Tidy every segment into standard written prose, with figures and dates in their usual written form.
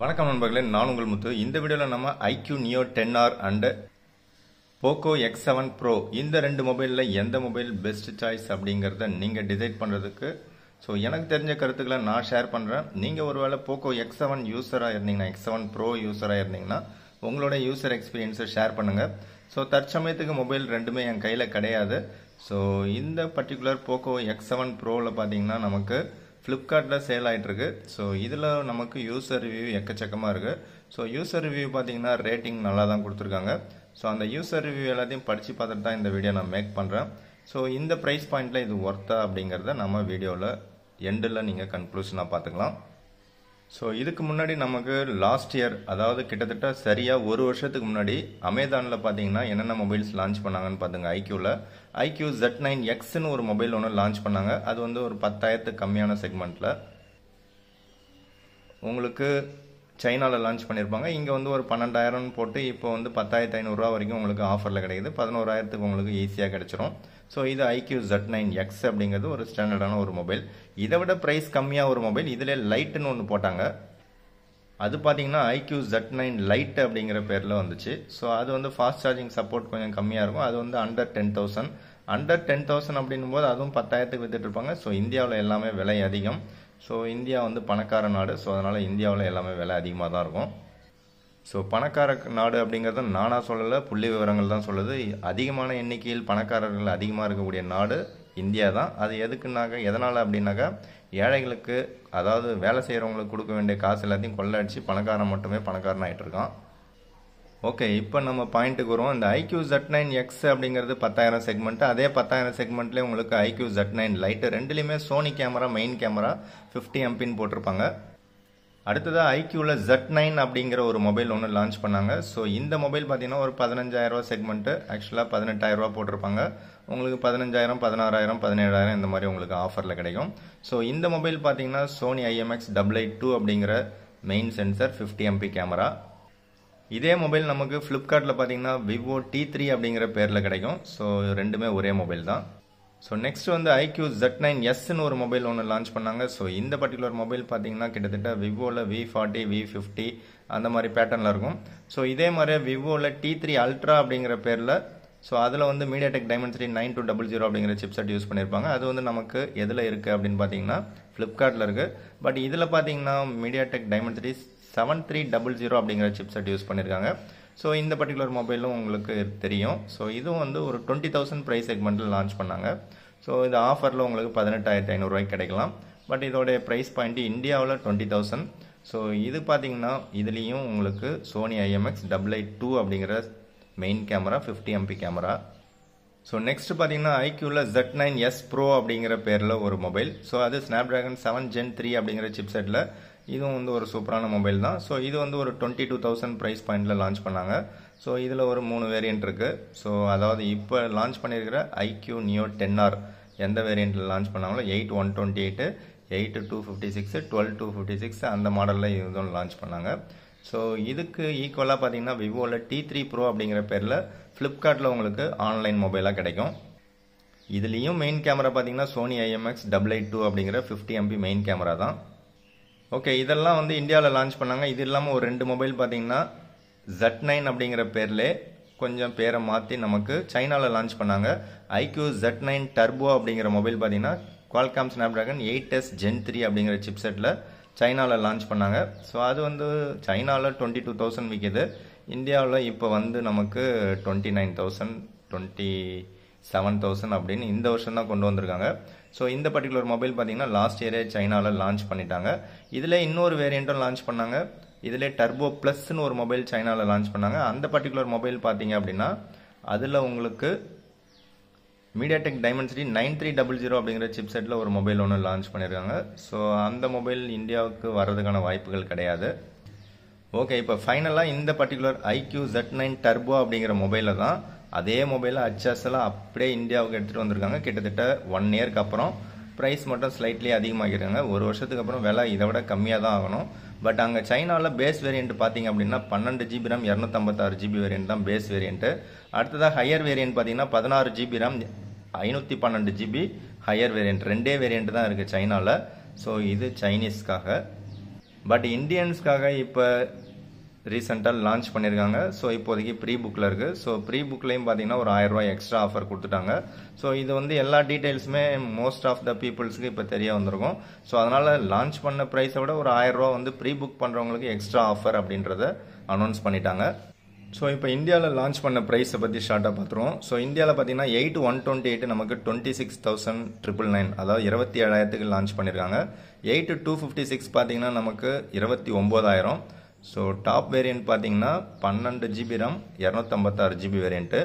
வணக்கம் நண்பர்களே, நான் உங்கள் முத்து. இந்த வீடியோவில் நம்ம IQ Neo 10R and Poco X7 Pro இந்த ரெண்டு மொபைலில் எந்த மொபைல் பெஸ்ட் சாய்ஸ் அப்படிங்கிறத நீங்கள் டிசைட் பண்ணுறதுக்கு எனக்கு தெரிஞ்ச கருத்துக்களை நான் ஷேர் பண்ணுறேன். நீங்கள் ஒருவேளை Poco X7 யூஸராக இருந்தீங்கன்னா, X7 Pro யூஸராக இருந்தீங்கன்னா உங்களோட யூசர் எக்ஸ்பீரியன்ஸை ஷேர் பண்ணுங்கள். தற்சமயத்துக்கு மொபைல் ரெண்டுமே என் கையில் கிடையாது. இந்த பர்டிகுலர் Poco X7 Proவில் பார்த்தீங்கன்னா நமக்கு ஃப்ளிப்கார்ட்டில் சேல் ஆகிட்டுருக்கு. இதில் நமக்கு யூசர் ரிவ்யூ எக்கச்சக்கமாக இருக்குது. யூசர் ரிவ்யூ பார்த்தீங்கன்னா ரேட்டிங் நல்லா தான் கொடுத்துருக்காங்க. அந்த யூசர் ரிவ்யூ எல்லாத்தையும் படித்து பார்த்துட்டு தான் இந்த வீடியோ நான் மேக் பண்ணுறேன். இந்த ப்ரைஸ் பாயிண்டில் இது ஒர்த்தா அப்படிங்கிறத நம்ம வீடியோவில் எண்டில் நீங்கள் கன்க்ளூஷனாக பார்த்துக்கலாம். இதுக்கு முன்னாடி நமக்கு லாஸ்ட் இயர், அதாவது கிட்டத்தட்ட சரியாக ஒரு வருஷத்துக்கு முன்னாடி அமேசானில் பார்த்தீங்கன்னா என்னென்ன மொபைல்ஸ் லான்ச் பண்ணாங்கன்னு பார்த்துங்க. IQ Z9Xன்னு ஒரு மொபைல் ஒன்று லான்ச் பண்ணாங்க. அது வந்து ஒரு 10,000க்கு கம்மியான செக்மெண்ட்டில் உங்களுக்கு சைனாவில் லான்ச் பண்ணியிருப்பாங்க. இங்கே வந்து ஒரு 12,000 போட்டு இப்போ வந்து 10,500 வரைக்கும் உங்களுக்கு ஆஃபரில் கிடைக்குது. 11,000க்கு உங்களுக்கு ஈஸியாக கிடைச்சிரும். இது IQ Z9X அப்படிங்கிறது ஒரு ஸ்டாண்டர்டான ஒரு மொபைல். இதை விட ப்ரைஸ் கம்மியாக ஒரு மொபைல், இதில் லைட்டுன்னு ஒன்று போட்டாங்க. அது பார்த்தீங்கன்னா IQ Z9 லைட் அப்படிங்கிற பேரில் வந்துச்சு. அது வந்து ஃபாஸ்ட் சார்ஜிங் சப்போர்ட் கொஞ்சம் கம்மியாக இருக்கும். அது வந்து அண்டர் 10,000 அப்படின்னும் போது அதுவும் 10,000க்கு வித்துட்டு இருப்பாங்க. இந்தியாவில் எல்லாமே விலை அதிகம். இந்தியா வந்து பணக்கார நாடு. அதனால் இந்தியாவில் எல்லாமே விலை அதிகமாக தான் இருக்கும். பணக்கார நாடு அப்படிங்கிறத நானாக சொல்லலை, புள்ளி விவரங்கள் தான் சொல்லுது. அதிகமான எண்ணிக்கையில் பணக்காரர்கள் அதிகமாக இருக்கக்கூடிய நாடு இந்தியா தான். அது எதனால் அப்படின்னாக்கா, ஏழைகளுக்கு, அதாவது வேலை செய்கிறவங்களுக்கு கொடுக்க வேண்டிய காசு எல்லாத்தையும் கொள்ளடிச்சு பணக்காரன் மட்டுமே பணக்காரன் ஆகிட்டு இருக்கான். ஓகே, இப்போ நம்ம பாயிண்ட்டுக்கு வருவோம். இந்த IQ Z9X அப்படிங்கிறது 10,000 செக்மெண்ட். அதே 10,000 செக்மெண்ட்லேயே உங்களுக்கு IQ Z9 லைட்டு ரெண்டுலேயுமே Sony camera, main camera 50 MP போட்டிருப்பாங்க. அடுத்ததாக IQவில் Z9 அப்படிங்கிற ஒரு மொபைல் ஒன்று லான்ச் பண்ணாங்க. இந்த மொபைல் பார்த்தீங்கன்னா ஒரு 15,000 செக்மெண்ட்டு, ஆக்சுவலாக 18,000 போட்டிருப்பாங்க. உங்களுக்கு 15,000, 16,000, 17,000 இந்த மாதிரி உங்களுக்கு ஆஃபரில் கிடைக்கும். இந்த மொபைல் பார்த்தீங்கன்னா சோனி IMX882 அப்படிங்கிற மெயின் சென்சர், 50 MP கேமரா. இதே மொபைல் நமக்கு ஃப்ளிப்கார்ட்டில் பார்த்தீங்கன்னா Vivo T3 அப்படிங்கிற பேரில் கிடைக்கும். ரெண்டுமே ஒரே மொபைல் தான். நெக்ஸ்ட் வந்து IQ Z9Sன்னு ஒரு மொபைல் ஒன்று லான்ச் பண்ணாங்க. இந்த பர்டிகுலர் மொபைல் பார்த்தீங்கன்னா கிட்டத்தட்ட விவோவில் V40, V50 அந்த மாதிரி பேட்டர்னில் இருக்கும். இதே மாதிரி விவோவில் T3 அல்ட்ரா அப்படிங்கிற பேரில் அதில் வந்து MediaTek Dimensity 9200 அப்படிங்கிற சிப்செட் யூஸ் பண்ணியிருப்பாங்க. அது வந்து நமக்கு எதில் இருக்குது அப்படின்னு பார்த்தீங்கன்னா ஃப்ளிப்கார்ட்டில் இருக்குது. பட் இதில் பார்த்தீங்கன்னா MediaTek Dimensity 7300 அப்படிங்கிற சிப்செட் யூஸ் பண்ணியிருக்காங்க. இந்த பர்டிகுலர் மொபைலும் உங்களுக்கு தெரியும். இதுவும் வந்து ஒரு 20,000 ப்ரைஸ் செக்மெண்ட்டில் லான்ச் பண்ணாங்க. இது ஆஃபரில் உங்களுக்கு 18,500 கிடைக்கலாம். பட் இதோடைய ப்ரைஸ் பாயிண்ட் இந்தியாவில் 20,000. இது பார்த்தீங்கன்னா இதுலேயும் உங்களுக்கு சோனி IMX882 அப்படிங்கிற main camera, 50 MP camera. Next பார்த்தீங்கன்னா IQவில் Z9S Pro அப்படிங்கிற பேரில் ஒரு மொபைல். அது Snapdragon 7 Gen 3 அப்படிங்கிற சிப்செட்டில், இதுவும் வந்து ஒரு சூப்பரான மொபைல் தான். இது வந்து ஒரு 22,000 ப்ரைஸ் பாயிண்டில் லான்ச் பண்ணாங்க. இதில் ஒரு 3 வேரியன்ட் இருக்குது. அதாவது இப்போ லான்ச் பண்ணியிருக்கிற IQ Neo 10R எந்த வேரியண்ட்டில் லான்ச் பண்ணாங்களோ 8/128, 8/256, 12/256 அந்த மாடலில் இதுவும் லான்ச் பண்ணாங்க. இதுக்கு ஈக்குவலாக பார்த்தீங்கன்னா விவோவில் T3 Pro அப்படிங்கிற பேரில் ஃப்ளிப்கார்ட்டில் உங்களுக்கு ஆன்லைன் மொபைலாக கிடைக்கும். இதுலேயும் மெயின் கேமரா பார்த்தீங்கன்னா சோனி IMX882 அப்படிங்கிற 50 MP மெயின் கேமரா தான். ஓகே, இதெல்லாம் வந்து இந்தியாவில் லான்ச் பண்ணாங்க. இது இல்லாமல் ஒரு 2 மொபைல் பார்த்தீங்கன்னா Z9 அப்படிங்கிற பேர்லே கொஞ்சம் பேரை மாற்றி நமக்கு சைனாவில் லான்ச் பண்ணாங்க. IQ Z9 Turbo அப்படிங்கிற மொபைல் பார்த்தீங்கன்னா Qualcomm Snapdragon 8S Gen 3 அப்படிங்கிற சிப்செட்டில் சைனாவில் லான்ச் பண்ணாங்க. அது வந்து சைனாவில் 22,000 விற்கிது. இந்தியாவில் இப்போ வந்து நமக்கு 29,000, 27,000 அப்படின்னு இந்த வருஷம் தான் கொண்டு வந்திருக்காங்க. இந்த பர்டிகுலர் மொபைல் பார்த்தீங்கன்னா லாஸ்ட் இயரே சைனாவில் லான்ச் பண்ணிட்டாங்க. இதில் இன்னொரு வேரியண்ட்டும் லான்ச் பண்ணாங்க. இதிலே டர்போ ப்ளஸ்ன்னு ஒரு மொபைல் சைனாவில் லான்ச் பண்ணாங்க. அந்த பர்டிகுலர் மொபைல் பார்த்தீங்க அப்படின்னா அதில் உங்களுக்கு MediaTek Dimensity 9300 அப்படிங்கிற சிப்செட்டில் ஒரு மொபைல் ஒன்று லான்ச் பண்ணியிருக்காங்க. அந்த மொபைல் இந்தியாவுக்கு வர்றதுக்கான வாய்ப்புகள் கிடையாது. ஓகே, இப்போ ஃபைனலாக இந்த பர்டிகுலர் IQ Z9 Turbo அப்படிங்கிற மொபைலில் தான் அதே மொபைலை HSL அப்படியே இந்தியாவுக்கு எடுத்துகிட்டு வந்திருக்காங்க. கிட்டத்தட்ட 1 இயர்க்கு அப்புறம் ப்ரைஸ் மட்டும் ஸ்லைட்லி அதிகமாகிருக்காங்க. ஒரு வருஷத்துக்கு அப்புறம் விலை இதை விட கம்மியாக தான் ஆகணும். பட் அங்கே சைனாவில் பேஸ் வேரியண்ட் பார்த்தீங்க அப்படின்னா 12 GB RAM 256 GB வேரியண்ட் தான் பேஸ் வேரியண்ட்டு. அடுத்ததாக ஹையர் வேரியண்ட் பார்த்தீங்கன்னா 16 GB RAM 512 GB higher variant, 2 variant தான் இருக்குது சைனாவில். இது சைனீஸ்க்காக. பட் இந்தியன்ஸ்க்காக இப்போ ரீசெண்டாக லான்ச் பண்ணியிருக்காங்க. ஸோ இப்போதைக்கு ப்ரீ புக்கில் இருக்குது. ஸோ ப்ரீ புக்லேயும் பார்த்தீங்கன்னா ஒரு 1000 ரூபாய் எக்ஸ்ட்ரா ஆஃபர் கொடுத்துட்டாங்க. ஸோ இது வந்து எல்லா டீட்டெயில்ஸுமே மோஸ்ட் ஆஃப் த பீப்புள்ஸ்க்கு இப்போ தெரிய வந்திருக்கும். ஸோ அதனால் லான்ச் பண்ண ப்ரைஸை விட ஒரு 1000 ரூபா வந்து ப்ரீ புக் பண்ணுறவங்களுக்கு எக்ஸ்ட்ரா ஆஃபர் அப்படின்றத அனௌன்ஸ் பண்ணிட்டாங்க. ஸோ இப்போ இந்தியாவில் லான்ச் பண்ண ப்ரைஸை பற்றி ஷார்ட்டாக பார்த்துருவோம். ஸோ இந்தியாவில் பார்த்தீங்கன்னா 8,128 நமக்கு 26,999, அதாவது 27,000க்கு லான்ச் பண்ணியிருக்காங்க. 8,256 பார்த்தீங்கன்னா நமக்கு 29,000. ஸோ டாப் வேரியன்ட் பார்த்தீங்கன்னா 12 GB RAM 256 GB வேரியண்ட்டு.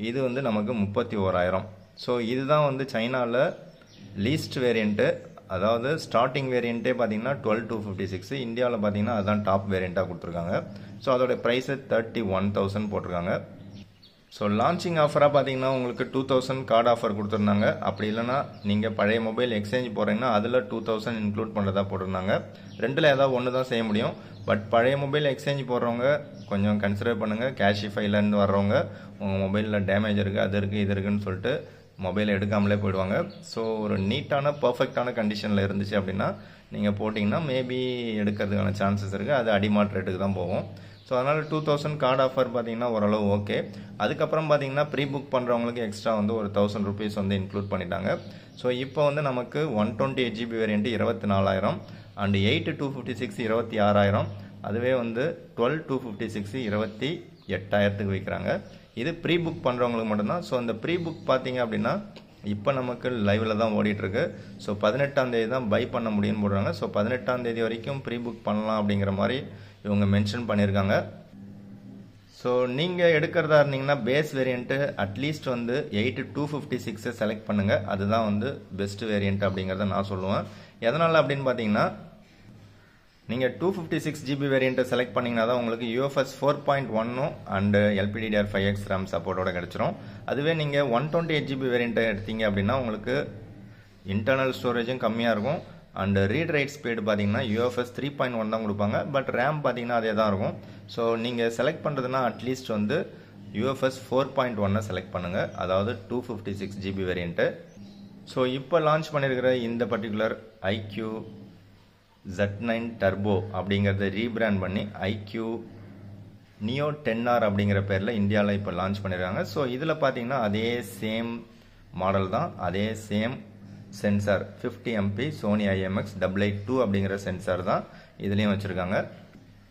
இது வந்து நமக்கு 31,000. ஸோ இதுதான் வந்து சைனாவில் லீஸ்ட் வேரியண்ட்டு, அதாவது ஸ்டார்டிங் வேரியண்ட்டே பார்த்தீங்கன்னா 12,256. இந்தியாவில் பார்த்தீங்கன்னா அதுதான் டாப் வேரியண்ட்டாக கொடுத்துருக்காங்க. ஸோ அதோட ப்ரைஸு 31,000 போட்டிருக்காங்க. ஸோ லான்ச்சிங் ஆஃபராக பார்த்தீங்கன்னா உங்களுக்கு 2,000 கார்டு ஆஃபர் கொடுத்துருந்தாங்க. அப்படி இல்லைனா நீங்கள் பழைய மொபைல் எக்ஸ்சேஞ்ச் போகிறீங்கன்னா அதில் 2,000 இன்க்ளூட் பண்ணுறதா போட்டிருந்தாங்க. ரெண்டில் ஏதாவது ஒன்று தான் செய்ய முடியும். பட் பழைய மொபைல் எக்ஸ்சேஞ்ச் போடுறவங்க கொஞ்சம் கன்சிடர் பண்ணுங்கள். கேஷிஃபைலேருந்து வர்றவங்க உங்கள் மொபைலில் டேமேஜ் இருக்குது, அது இருக்குது, இது இருக்குன்னு சொல்லிட்டு மொபைலை எடுக்காமலே போயிடுவாங்க. ஸோ ஒரு நீட்டான பர்ஃபெக்டான கண்டிஷனில் இருந்துச்சு அப்படின்னா நீங்கள் போட்டிங்கன்னா மேபி எடுக்கிறதுக்கான சான்சஸ் இருக்குது. அது அடிமாட் ரேட்டுக்கு தான் போகும். ஸோ அதனால் 2,000 கார்டு ஆஃபர் பார்த்தீங்கன்னா ஓரளவு ஓகே. அதுக்கப்புறம் பார்த்தீங்கன்னா ப்ரீ புக் பண்ணுறவங்களுக்கு எக்ஸ்ட்ரா வந்து ஒரு 1,000 rupees வந்து இன்க்ளூட் பண்ணிட்டாங்க. ஸோ இப்போ வந்து நமக்கு 128 GB வேரியண்ட்டு 24,000 அண்ட் 8,256 26,000. அதுவே வந்து 12,256 28,000க்கு விற்கிறாங்க. இது ப்ரீ புக் பண்ணுறவங்களுக்கு மட்டும்தான். ஸோ அந்த ப்ரீ புக் பார்த்தீங்க அப்படின்னா இப்போ நமக்கு லைவில் தான் ஓடிட்டுருக்கு. ஸோ 18ஆம் தேதி தான் பை பண்ண முடியும்னு போடுறாங்க. ஸோ 18ஆம் தேதி வரைக்கும் ப்ரீ புக் பண்ணலாம் அப்படிங்கிற மாதிரி இவங்க மென்ஷன் பண்ணியிருக்காங்க. ஸோ நீங்கள் எடுக்கிறதா இருந்தீங்கன்னா பேஸ் வேரியண்ட்டு அட்லீஸ்ட் வந்து 8,256 செலக்ட் பண்ணுங்கள். அதுதான் வந்து பெஸ்ட் வேரியண்ட் அப்படிங்கிறத நான் சொல்லுவேன். எதனால் அப்படின்னு பார்த்தீங்கன்னா நீங்கள் 256 GB வேரியண்ட்டை செலக்ட் பண்ணிங்கன்னா தான் உங்களுக்கு UFS 4.1 அண்டு LPDDR5X RAM சப்போர்ட்டோட கிடச்சிரும். அதுவே நீங்கள் 128 GB வேரியண்ட்டை எடுத்தீங்க அப்படின்னா உங்களுக்கு இன்டர்னல் ஸ்டோரேஜும் கம்மியாக இருக்கும். அண்டு ரீட் ரைட் ஸ்பீடு பார்த்தீங்கன்னா UFS 3.1 தான் கொடுப்பாங்க. பட் ரேம் பார்த்தீங்கன்னா அதே தான் இருக்கும். ஸோ நீங்கள் செலக்ட் பண்ணுறதுனா அட்லீஸ்ட் வந்து UFS 4.1 செலக்ட் பண்ணுங்கள், அதாவது 256 GB வேரியண்ட்டு. ஸோ இப்போ லான்ச் பண்ணியிருக்கிற இந்த பர்டிகுலர் IQ Z9 Turbo அப்படிங்கிறத ரீபிராண்ட் பண்ணி IQ Neo 10R அப்படிங்கிற பேரில் இந்தியாவில் இப்போ லான்ச் பண்ணியிருக்காங்க. ஸோ இதில் பார்த்தீங்கன்னா அதே சேம் மாடல் தான், அதே same sensor 50 MP Sony IMX882 அப்படிங்கிற சென்சார் தான் இதுலேயும் வச்சுருக்காங்க.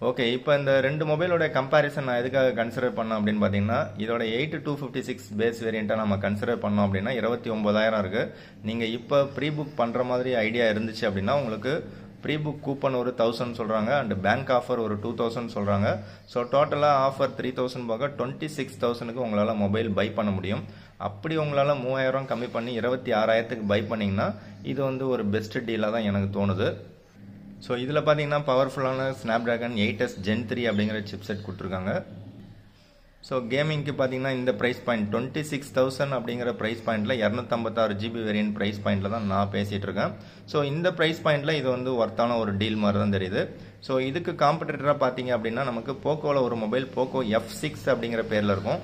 ஓகே, இப்போ இந்த ரெண்டு மொபைலோட கம்பேரிசன் நான் எதுக்காக கன்சிடர் பண்ணோம் அப்படின்னு பார்த்தீங்கன்னா இதோட 8,256 பேஸ் வேரியண்ட்டாக நம்ம கன்சிடர் பண்ணோம் அப்படின்னா 29,000 இருக்குது. நீங்கள் இப்போ ப்ரீ புக் பண்ணுற மாதிரி ஐடியா இருந்துச்சு அப்படின்னா உங்களுக்கு ப்ரீ புக் கூப்பன் ஒரு 1,000 சொல்கிறாங்க அண்ட் பேங்க் ஆஃபர் ஒரு 2,000 சொல்கிறாங்க. ஸோ டோட்டலாக ஆஃபர் 3,000 போக 26,000க்கு உங்களால் மொபைல் பை பண்ண முடியும். அப்படி உங்களால் 3,000 கம்மி பண்ணி 26,000க்கு பை பண்ணிங்கன்னா இது வந்து ஒரு பெஸ்ட் டீலாக தான் எனக்கு தோணுது. ஸோ இதில் பார்த்தீங்கன்னா பவர்ஃபுல்லான Snapdragon 8S Gen 3 அப்படிங்கிற சிப்செட் கொடுத்துருக்காங்க. ஸோ கேமிங்க்கு பார்த்தீங்கன்னா இந்த ப்ரைஸ் பாயிண்ட் 26,000 அப்படிங்கிற ப்ரைஸ் பாயிண்டில் 256 GB வேரியன்ட் ப்ரைஸ் பாயிண்டில் தான் நான் பேசிகிட்டு இருக்கேன். ஸோ இந்த ப்ரைஸ் பாயிண்டில் இது வந்து ஒர்த்தான ஒரு டீல் மாதிரி தான் தெரியுது. ஸோ இதுக்கு காம்படிட்டராக பார்த்தீங்க அப்படின்னா நமக்கு போக்கோவில் ஒரு மொபைல் போக்கோ F6 அப்படிங்கிற பேரில் இருக்கும்.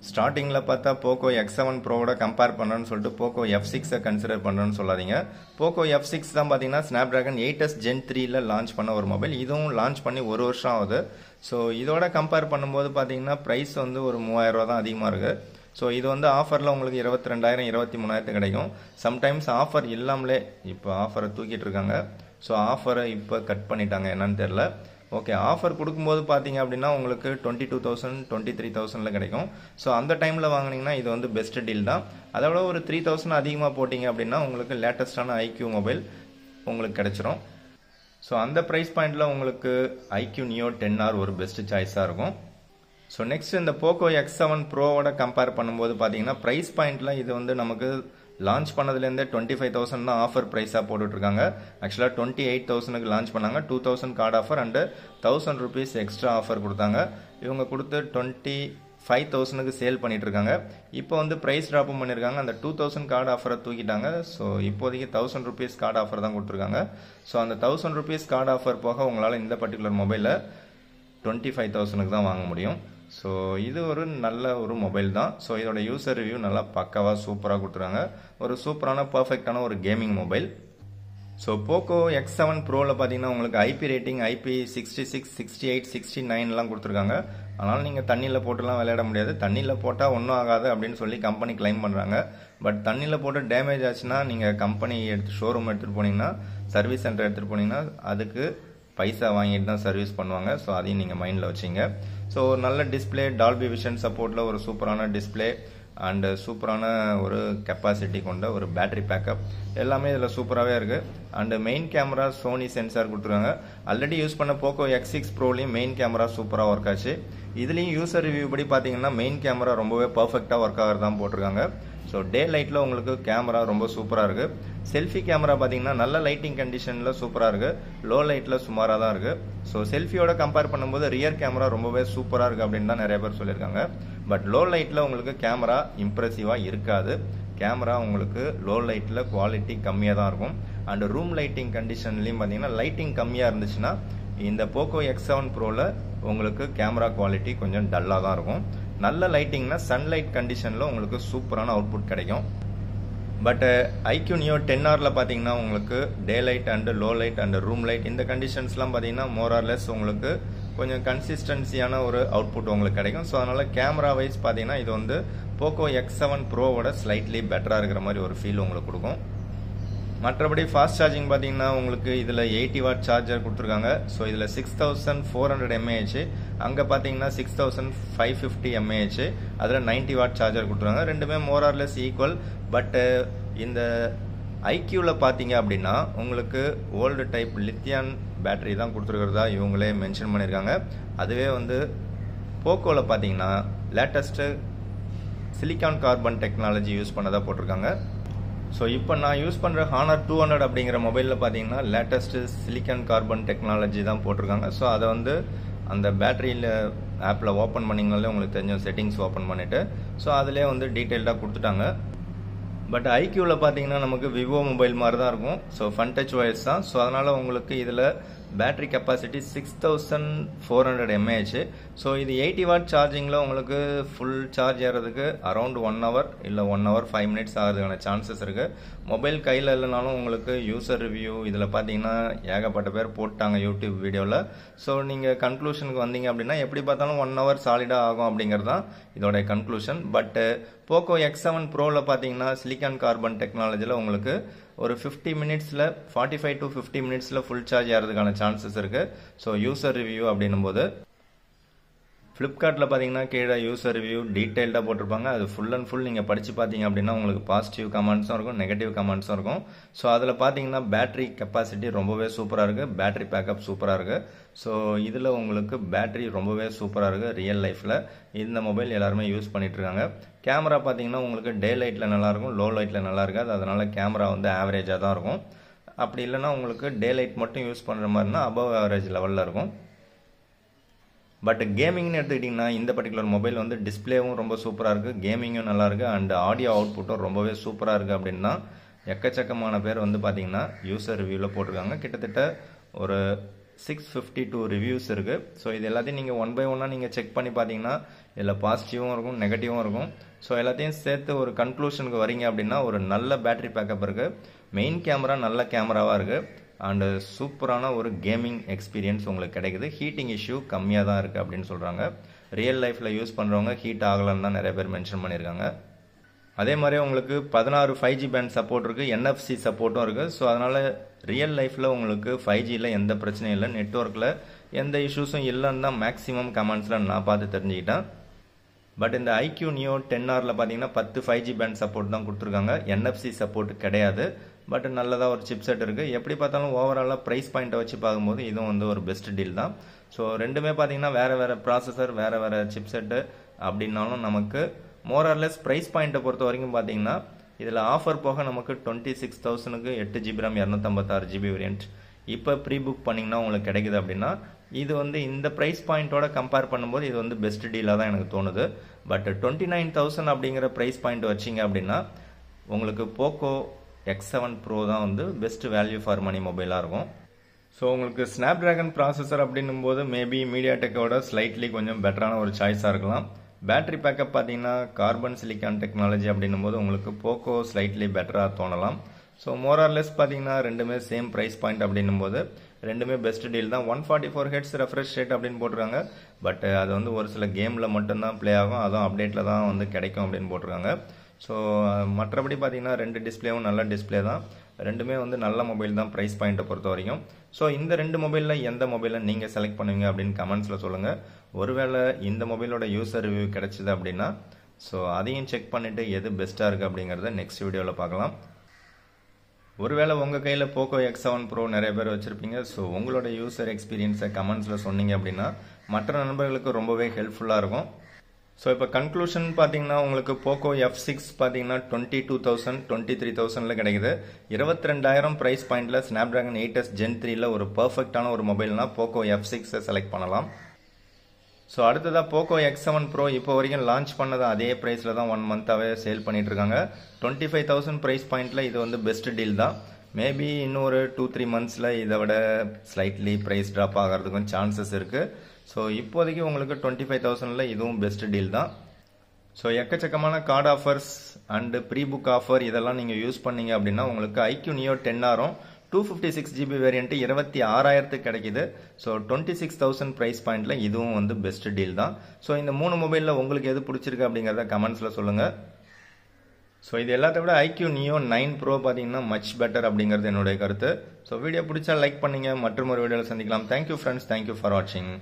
ஸ்டார்டிங்கில் பார்த்தா போக்கோ X7 ப்ரோவோட கம்பேர் பண்ணுறேன்னு சொல்லிட்டு போக்கோ F6 கன்சிடர் பண்ணுறேன்னு சொல்லாதீங்க. போக்கோ F6 தான் பார்த்தீங்கன்னா Snapdragon 8S Gen 3 லான்ச் பண்ண ஒரு மொபைல். இதுவும் லான்ச் பண்ணி ஒரு வருஷம் ஆகுது. ஸோ இதோட கம்பேர் பண்ணும்போது பார்த்தீங்கன்னா ப்ரைஸ் வந்து ஒரு 3,000 ரூபா தான் அதிகமாக இருக்குது. ஸோ இது வந்து ஆஃபரில் உங்களுக்கு 22,000 23,000 கிடைக்கும். சம்டைம்ஸ் ஆஃபர் இல்லாமலே இப்போ ஆஃபரை தூக்கிட்டு இருக்காங்க. ஸோ ஆஃபரை இப்போ கட் பண்ணிட்டாங்க, என்னன்னு தெரில. ஓகே, ஆஃபர் கொடுக்கும்போது பார்த்தீங்க அப்படின்னா உங்களுக்கு 22,000 23,000 கிடைக்கும். ஸோ அந்த டைமில் வாங்கினீங்கன்னா இது வந்து பெஸ்ட் டீல் தான். அதோட ஒரு 3,000 அதிகமாக போட்டிங்க அப்படின்னா உங்களுக்கு லேட்டஸ்டான IQ மொபைல் உங்களுக்கு கிடைச்சிரும். ஸோ அந்த ப்ரைஸ் பாயிண்டில் உங்களுக்கு IQ Neo 10R ஒரு பெஸ்ட் சாய்ஸாக இருக்கும். ஸோ நெக்ஸ்ட் இந்த போக்கோ X7 ப்ரோவோட கம்பேர் பண்ணும்போது பார்த்தீங்கன்னா ப்ரைஸ் பாயிண்டில் இது வந்து நமக்கு லான்ச் பண்ணதுலேருந்தே 25,000 தான் ஆஃபர் ப்ரைஸாக போட்டுட்ருக்காங்க. ஆக்சுவலாக 28,000க்கு லான்ச் பண்ணாங்க. 2,000 card offer and 1,000 rupees extra offer கொடுத்தாங்க. இவங்க கொடுத்து 25,000க்கு சேல் பண்ணிகிட்ருக்காங்க. இப்போ வந்து ப்ரைஸ் ட்ராப்பும் பண்ணியிருக்காங்க. அந்த 2,000 கார்டு ஆஃபரை தூக்கிட்டாங்க. ஸோ இப்போதைக்கு 1,000 rupees கார்டு ஆஃபர் தான் கொடுத்துருக்காங்க. ஸோ அந்த 1,000 rupees கார்டு ஆஃபர் போக உங்களால் இந்த பர்டிகுலர் மொபைலில் 25,000க்கு தான் வாங்க முடியும். ஸோ இது ஒரு நல்ல ஒரு மொபைல் தான். ஸோ இதோட யூசர் ரிவ்யூ நல்லா பக்காவாக சூப்பராக கொடுத்துருக்காங்க. ஒரு சூப்பரான பர்ஃபெக்டான ஒரு gaming mobile. So Poco X7 ப்ரோவில் பார்த்தீங்கன்னா உங்களுக்கு ஐபி ரேட்டிங் IP66, 68, 69லாம் கொடுத்துருக்காங்க. அதனால் நீங்கள் தண்ணியில் போட்டுலாம் விளையாட முடியாது. தண்ணியில் போட்டால் ஒன்றும் ஆகாது அப்படின்னு சொல்லி கம்பெனி கிளைம் பண்ணுறாங்க. பட் தண்ணியில் போட்டு டேமேஜ் ஆச்சுன்னா நீங்கள் கம்பெனி ஷோரூம் எடுத்துகிட்டு போனீங்கன்னா, சர்வீஸ் சென்டர் எடுத்துகிட்டு போனீங்கன்னா அதுக்கு பைசா வாங்கிட்டு தான் சர்வீஸ் பண்ணுவாங்க. ஸோ அதையும் நீங்கள் மைண்டில் வச்சிங்க. ஸோ ஒரு நல்ல டிஸ்பிளே, டால்பி விஷன் சப்போர்ட்டில் ஒரு சூப்பரான டிஸ்பிளே அண்டு சூப்பரான ஒரு கெப்பாசிட்டி கொண்ட ஒரு பேட்டரி பேக்கப் எல்லாமே இதில் சூப்பராகவே இருக்குது. And main camera Sony sensor கொடுத்துருக்காங்க. ஆல்ரெடி யூஸ் பண்ண போக்கோ X6 ப்ரோலையும் மெயின் கேமரா சூப்பராக ஒர்க் ஆச்சு. இதுலேயும் யூசர் ரிவ்யூ படி பார்த்தீங்கன்னா மெயின் கேமரா ரொம்பவே பர்ஃபெக்டாக ஒர்க் ஆகிறதான் போட்டிருக்காங்க. ஸோ டே லைட்டில் உங்களுக்கு கேமரா ரொம்ப சூப்பராக இருக்குது. செல்ஃபி கேமரா பார்த்தீங்கன்னா நல்ல லைட்டிங் கண்டிஷனில் சூப்பராக இருக்குது. லோ லைட்டில் சுமாராக தான் இருக்குது. ஸோ செல்ஃபியோட கம்பேர் பண்ணும்போது ரியர் கேமரா ரொம்பவே சூப்பராக இருக்குது அப்படின்னு தான் நிறைய பேர் சொல்லியிருக்காங்க. பட் லோ லைட்டில் உங்களுக்கு கேமரா இம்ப்ரெசிவாக இருக்காது. கேமரா உங்களுக்கு லோ லைட்டில் குவாலிட்டி கம்மியாக தான் இருக்கும். அண்ட் ரூம் லைட்டிங் கண்டிஷன்லையும் பார்த்தீங்கன்னா லைட்டிங் கம்மியாக இருந்துச்சுன்னா இந்த போக்கோ X7 ப்ரோவில் உங்களுக்கு கேமரா குவாலிட்டி கொஞ்சம் டல்லாக தான் இருக்கும். நல்ல லைட்டிங்னா சன்லைட் கண்டிஷனில் உங்களுக்கு சூப்பரான அவுட்புட் கிடைக்கும். பட் IQ Neo 10Rல பார்த்தீங்கன்னா உங்களுக்கு டே light and low light and room light இந்த கண்டிஷன்ஸ்லாம் பார்த்தீங்கன்னா மோர் ஆர் லெஸ் உங்களுக்கு கொஞ்சம் கன்சிஸ்டன்சியான ஒரு அவுட்புட் உங்களுக்கு கிடைக்கும். ஸோ அதனால் கேமரா வைஸ் பார்த்தீங்கன்னா இது வந்து போக்கோ X7 ப்ரோவோட ஸ்லைட்லி பெட்டராக இருக்கிற மாதிரி ஒரு ஃபீல் உங்களுக்கு கொடுக்கும். மற்றபடி ஃபாஸ்ட் சார்ஜிங் பார்த்தீங்கன்னா உங்களுக்கு இதில் 80 வாட் சார்ஜர் கொடுத்துருக்காங்க. ஸோ இதில் 6400 mAh, அங்கே பார்த்தீங்கன்னா 6550 mAh, அதில் 90 வாட் சார்ஜர் கொடுத்துருக்காங்க. ரெண்டுமே more or less equal. But இந்த ஐக்யூவில் பார்த்தீங்க அப்படின்னா உங்களுக்கு ஓல்டு டைப் லித்தியான் பேட்டரி தான் கொடுத்துருக்கிறதா இவங்களே மென்ஷன் பண்ணியிருக்காங்க. அதுவே வந்து போக்கோவில் பார்த்தீங்கன்னா latest silicon carbon technology use பண்ணதாக போட்டிருக்காங்க. ஸோ இப்போ நான் யூஸ் பண்ணுற Honor 200 அப்படிங்கிற மொபைலில் பார்த்தீங்கன்னா லேட்டஸ்ட்டு சிலிக்கான் கார்பன் டெக்னாலஜி தான் போட்டிருக்காங்க. ஸோ அதை வந்து அந்த பேட்டரியில் ஆப்பில் ஓப்பன் பண்ணிங்கனாலே உங்களுக்கு தெரிஞ்ச செட்டிங்ஸ் ஓப்பன் பண்ணிவிட்டு ஸோ அதிலே வந்து டீட்டெயில்டாக கொடுத்துட்டாங்க. பட் ஐக்யூவில் பார்த்தீங்கன்னா நமக்கு விவோ மொபைல் மாதிரி தான் இருக்கும். ஸோ ஃபன் டச் OS தான். ஸோ அதனால் உங்களுக்கு இதில் பேட்டரி கெப்பாசிட்டி 6400 mAh. ஸோ இது 80 வாட் சார்ஜிங்கில் உங்களுக்கு ஃபுல் சார்ஜ் ஏறதுக்கு அரௌண்ட் 1 hour இல்லை 1 hour 5 minutes ஆகிறதுக்கான சான்சஸ் இருக்குது. மொபைல் கையில் இல்லைனாலும் உங்களுக்கு யூசர் ரிவ்யூ இதில் பார்த்தீங்கன்னா ஏகப்பட்ட பேர் போட்டாங்க யூடியூப் வீடியோவில். ஸோ நீங்கள் கன்க்ளூஷனுக்கு வந்தீங்க அப்படின்னா எப்படி பார்த்தாலும் 1 hour சாலிடாக ஆகும் அப்படிங்கிறது தான் இதோடைய கன்க்ளூஷன். பட் போக்கோ X7 ப்ரோவில் பார்த்தீங்கன்னா சிலிக்கான் கார்பன் டெக்னாலஜியில் உங்களுக்கு ஒரு 50 minutesல 45 to 50 minutesல ஃபுல் சார்ஜ் ஆகிறதுக்கான சான்சஸ் இருக்குது. ஸோ யூசர் ரிவ்யூ அப்படின்னும் போது ஃப்ளிப்கார்ட்டில் பார்த்தீங்கன்னா கீழே யூசர் ரிவ்யூ டீட்டெயில்டாக போட்டிருப்பாங்க. அது ஃபுல் அண்ட் ஃபுல் நீங்கள் படித்து பார்த்தீங்க அப்படின்னா உங்களுக்கு பாசிட்டிவ் கமெண்ட்ஸும் இருக்கும், நெகட்டிவ் கமெண்ட்ஸும் இருக்கும். ஸோ அதில் பார்த்தீங்கன்னா பேட்டரி கெப்பாசிட்டி ரொம்பவே சூப்பராக இருக்குது, பேட்டரி பேக்கப் சூப்பராக இருக்குது. ஸோ இதில் உங்களுக்கு பேட்டரி ரொம்பவே சூப்பராக இருக்குது. ரியல் லைஃப்பில் இந்த மொபைல் எல்லாருமே யூஸ் பண்ணிகிட்ருக்காங்க. கேமரா பார்த்தீங்கன்னா உங்களுக்கு டே லைட்டில் நல்லாயிருக்கும், லோ லைட்டில் நல்லா இருக்காது. அதனால் கேமரா வந்து ஆவரேஜாக தான் இருக்கும். அப்படி இல்லைன்னா உங்களுக்கு டே லைட் மட்டும் யூஸ் பண்ணுற மாதிரினா அபவ் ஆவரேஜ் லெவலில் இருக்கும். பட் கேமிங்னு எடுத்துக்கிட்டிங்கன்னா இந்த பர்டிகுலர் மொபைல் வந்து டிஸ்பிளேவும் ரொம்ப சூப்பராக இருக்குது, கேமிங்கும் நல்லாயிருக்கு, அண்ட் ஆடியோ அவுட்புட்டும் ரொம்பவே சூப்பராக இருக்குது அப்படின்னா எக்கச்சக்கமான பேர் வந்து பார்த்தீங்கன்னா யூசர் ரிவ்யூவில் போட்டிருக்காங்க. கிட்டத்தட்ட ஒரு 652 ரிவ்யூஸ் இருக்குது. ஸோ இது எல்லாத்தையும் நீங்கள் ஒன் பை ஒன்னாக நீங்கள் செக் பண்ணி பார்த்தீங்கன்னா இதில் பாசிட்டிவும் இருக்கும், நெகட்டிவும் இருக்கும். ஸோ எல்லாத்தையும் சேர்த்து ஒரு கன்க்ளூஷனுக்கு வரீங்க அப்படின்னா ஒரு நல்ல பேட்டரி பேக்கப் இருக்குது, மெயின் கேமரா நல்ல கேமராவாக இருக்குது, அண்டு சூப்பரான ஒரு கேமிங் எக்ஸ்பீரியன்ஸ் உங்களுக்கு கிடைக்குது. ஹீட்டிங் இஷ்யூ கம்மியாக தான் இருக்குது அப்படின்னு சொல்கிறாங்க. ரியல் லைஃப்பில் யூஸ் பண்ணுறவங்க ஹீட் ஆகலன்னு தான் நிறைய பேர் மென்ஷன் பண்ணியிருக்காங்க. அதே மாதிரி உங்களுக்கு 16 5G பேண்ட் சப்போர்ட் இருக்குது, NFC சப்போர்ட்டும் இருக்குது. ஸோ அதனால் ரியல் லைஃப்பில் உங்களுக்கு 5Gயில் எந்த பிரச்சனையும் இல்லை, நெட்ஒர்க்கில் எந்த இஷ்யூஸும் இல்லைன்னு தான் மேக்ஸிமம் கமெண்ட்ஸில் நான் பார்த்து தெரிஞ்சுக்கிட்டேன். பட் இந்த IQ Neo 10Rல பார்த்தீங்கன்னா 10 5G பேண்ட் சப்போர்ட் தான் கொடுத்துருக்காங்க, NFC சப்போர்ட் கிடையாது. பட் நல்லதாக ஒரு சிப்செட் இருக்குது. எப்படி பார்த்தாலும் ஓவராலாக ப்ரைஸ் பாயிண்ட்டை வச்சு பார்க்கும்போது இதுவும் வந்து ஒரு பெஸ்ட் டீல் தான். ஸோ ரெண்டுமே பார்த்தீங்கன்னா வேறு வேறு ப்ராசஸர், வேறு வேறு சிப்செட்டு அப்படின்னாலும் நமக்கு மோர் ஆர் லெஸ் ப்ரைஸ் பாயிண்ட்டை பொறுத்த வரைக்கும் பார்த்தீங்கன்னா இதில் ஆஃபர் போக நமக்கு 26,000க்கு 8GB RAM 256GB வேரியன்ட் இப்போ ப்ரீ புக் பண்ணிங்கன்னா உங்களுக்கு கிடைக்குது அப்படின்னா இது வந்து இந்த ப்ரைஸ் பாயிண்ட்டோட கம்பேர் பண்ணும்போது இது வந்து பெஸ்ட் டீலாக தான் எனக்கு தோணுது. பட் 29,000 அப்படிங்கிற ப்ரைஸ் பாயிண்ட் வச்சிங்க அப்படின்னா உங்களுக்கு போக்கோ X7 ப்ரோ தான் வந்து பெஸ்ட் வேல்யூ ஃபார் மணி மொபைலாக இருக்கும். ஸோ உங்களுக்கு ஸ்னாப் டிராகன் ப்ராசஸர் அப்படின்னும் போது மேபி மீடியாடெக்கோட ஸ்லைட்லி கொஞ்சம் பெட்டரான ஒரு சாய்ஸாக இருக்கலாம். பேட்டரி பேக்கப் பார்த்தீங்கன்னா கார்பன் சிலிக்கான் டெக்னாலஜி அப்படின்னும் போது உங்களுக்கு போக்கோ ஸ்லைட்லி பெட்டராக தோணலாம். ஸோ மோர் ஆர் லெஸ் பார்த்தீங்கன்னா ரெண்டுமே சேம் ப்ரைஸ் பாயிண்ட் அப்படின்னும் போது ரெண்டுமே பெஸ்ட் டீல் தான். 144 ஹெட்ஸ் ரெஃப்ரெஷ் ரேட் அப்படின்னு போட்டிருக்காங்க. பட் அது வந்து ஒரு சில கேமில் மட்டும்தான் ப்ளே ஆகும், அதுவும் அப்டேட்டில் தான் வந்து கிடைக்கும் அப்படின்னு போட்டிருக்காங்க. ஸோ மற்றபடி பார்த்தீங்கன்னா ரெண்டு டிஸ்பிளேவும் நல்ல டிஸ்பிளே தான். ரெண்டுமே வந்து நல்ல மொபைல் தான் ப்ரைஸ் பாயிண்ட்டை பொறுத்த வரைக்கும். ஸோ இந்த ரெண்டு மொபைலில் எந்த மொபைலை நீங்கள் செலக்ட் பண்ணுவீங்க அப்படின்னு கமெண்ட்ஸில் சொல்லுங்கள். ஒருவேளை இந்த மொபைலோட யூசர் ரிவ்யூ கிடைச்சிது அப்படின்னா ஸோ அதையும் செக் பண்ணிவிட்டு எது பெஸ்ட்டாக இருக்குது அப்படிங்கிறத நெக்ஸ்ட் வீடியோவில் பார்க்கலாம். ஒருவேளை உங்கள் கையில் போக்கோ X7 Pro நிறைய பேர் வச்சுருப்பீங்க. ஸோ உங்களோட யூசர் எக்ஸ்பீரியன்ஸை கமெண்ட்ஸில் சொன்னீங்க அப்படின்னா மற்ற நண்பர்களுக்கு ரொம்பவே ஹெல்ப்ஃபுல்லாக இருக்கும். ஸோ இப்போ கன்க்ளூஷன் பார்த்தீங்கன்னா உங்களுக்கு போக்கோ F6 பார்த்தீங்கன்னா 22,000 23,000 கிடைக்குது. 22,000 ப்ரைஸ் பாயிண்டில் ஸ்னாப்ட்ராகன் 8s Gen 3ல ஒரு பர்ஃபெக்டான ஒரு மொபைல்னா போக்கோ F6 செலக்ட் பண்ணலாம். ஸோ அடுத்ததாக போக்கோ X7 Pro இப்போ வரைக்கும் லான்ச் பண்ணது அதே ப்ரைஸில் தான் 1 மந்த்தாகவே சேல் பண்ணிட்டு இருக்காங்க. 25,000 ப்ரைஸ் பாயிண்டில் இது வந்து பெஸ்ட் டீல் தான். மேபி இன்னொரு 2-3 மந்த்ஸில் இதை விட ஸ்லைட்லி ப்ரைஸ் ட்ராப் ஆகிறதுக்கும் சான்சஸ் இருக்குது. ஸோ இப்போதைக்கு உங்களுக்கு 25,000ல் இதுவும் பெஸ்ட் டீல் தான். ஸோ எக்கச்சக்கமான card offers and pre book offer இதெல்லாம் நீங்கள் யூஸ் பண்ணீங்க அப்படின்னா உங்களுக்கு iQ Neo 10R 256GB variant 26,000 கிடைக்குது. ஸோ 26,000 ப்ரைஸ் பாயிண்டில் இதுவும் வந்து பெஸ்ட் டீல் தான். ஸோ இந்த 3 மொபைலில் உங்களுக்கு எது பிடிச்சிருக்கு அப்படிங்கிறத கமெண்ட்ஸில் சொல்லுங்கள். ஸோ இது எல்லாத்த விட iQ Neo 9 Pro பார்த்தீங்கன்னா மச் பெட்டர் அப்படிங்கிறது என்னுடைய கருத்து. ஸோ வீடியோ பிடிச்சா லைக் பண்ணுங்கள். மற்றும் ஒரு வீடியோவில் சந்திக்கலாம். தேங்க்யூ ஃப்ரெண்ட்ஸ், தேங்க்யூ ஃபார் வாட்சிங்.